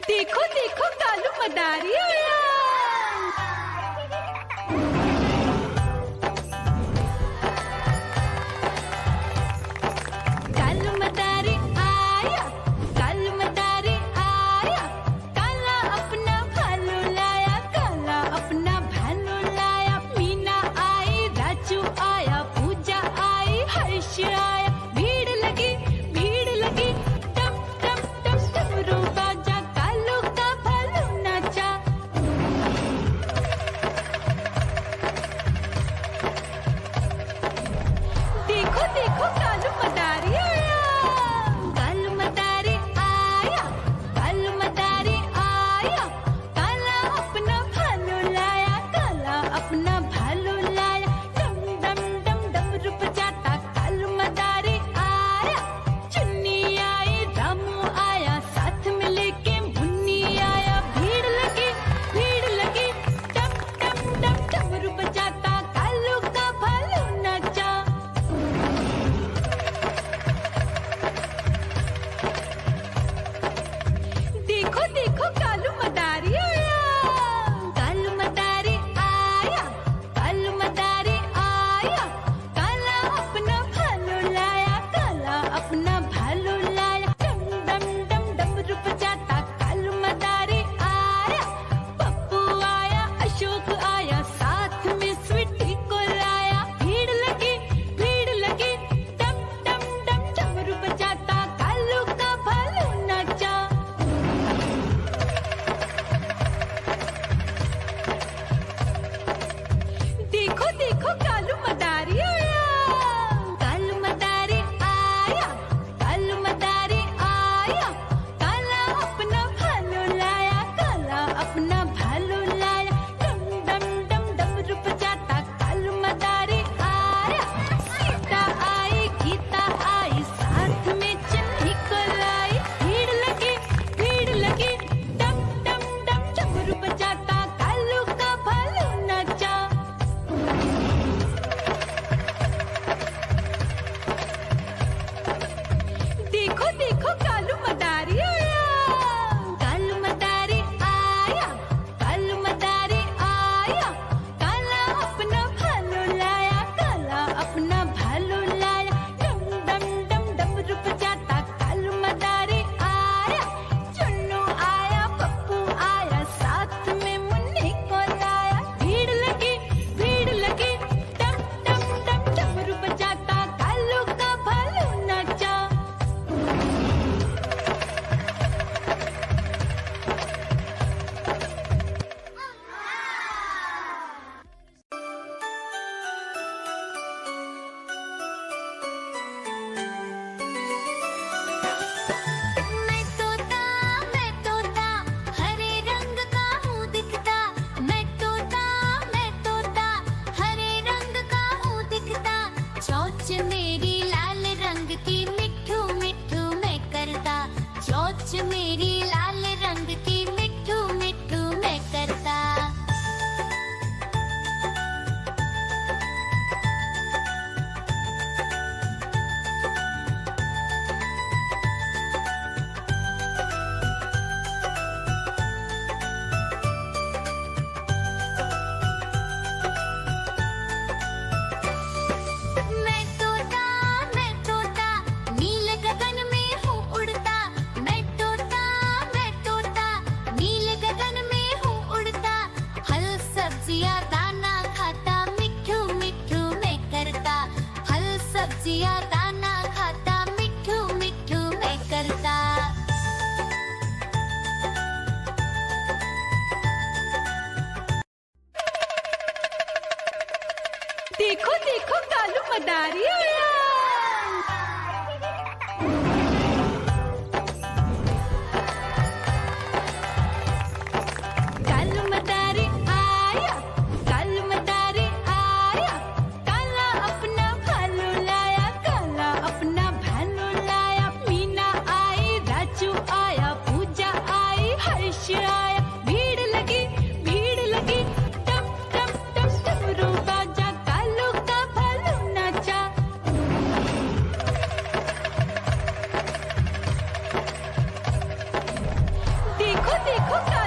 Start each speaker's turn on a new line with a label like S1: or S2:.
S1: देखो देखो कालू मदारी आया। कालू मदारी आया, कालू मदारी आया, काला अपना भालू लाया, काला अपना भालू लाया। मीना आई, राजू आया, पूजा आई, हर्ष आया। भीड़ लगी टम टम टम डमरू बाजा, कालू का भालू नाचा। देखो देखो कालू मदारी आया। कालू मदारी आया, कालू मदारी आया, काला अपना भालू लाया, काला अपना भालू लाया। डम डम डम डमरू बजाता कालू मदारी आया। चुन्नी आई, रामू आया, साथ में लेके मुन्नी आया। भीड़ लगी टम टम डम डमरू बजाता कालू का भालू नाचा। देखो देखो कालू मदारी आया। कालू मदारी आया, कालू मदारी आया, काला अपना भालू लाया, काला अपना भालू लाया। डम डम डम डमरू बजाता कालू मदारी आया। पप्पू आया, अशोक आया, साथ में स्वीटी को लाया। भीड़ लगी टम टम डम डमरू बजाता कालू का भालू नाचा। देखो देखो कालू मदारी आया। कालू मदारी आया, कालू मदारी आया, काला अपना भालू लाया, काला अपना भालू लाया। डम डम डम डमरू बजाता कालू मदारी आया। सीता आई, गीता आई, साथ में चन्नी को लाई। भीड़ लगी टम टम डम डमरू बजाता कालू का भालू नाचा। देखो देखो कालू मदारी आया। कालू मदारी आया, कालू मदारी आया, काला अपना भालू लाया, काला अपना भालू लाया। डम डम डम डमरू बजाता कालू मदारी आया। चुन्नू आया, पप्पू आया, साथ में मुन्नी को लाया। भीड़ लगी टम टम डम डमरू बजाता कालू का भालू नाचा। मैं तोता हरे रंग का हूँ दिखता। मैं तोता हरे रंग का हूँ दिखता। चोंच मेरी लाल रंग की मिट्ठू मिट्ठू मैं करता। चोंच मेरी लाल रंग की मिट्ठू मिट्ठू मैं करता। मैं तोता नील गगन में हूँ उड़ता। मैं तोता नील गगन में हूँ उड़ता। फल सब्जियाँ दाना खाता, मिट्ठू मिट्ठू मैं करता। फल सब्जियाँ दाना खाता, मिट्ठू मिट्ठू मैं करता। देखो देखो कालू मदारी आया। कालू मदारी आया, कालू मदारी आया, काला अपना भालू लाया, काला अपना भालू लाया। मीना आई, राजू आया, पूजा आई, हर्ष आया। भीड़ लगी टम टम टम डमरू बाजा, कालू का भालू नाचा। देखो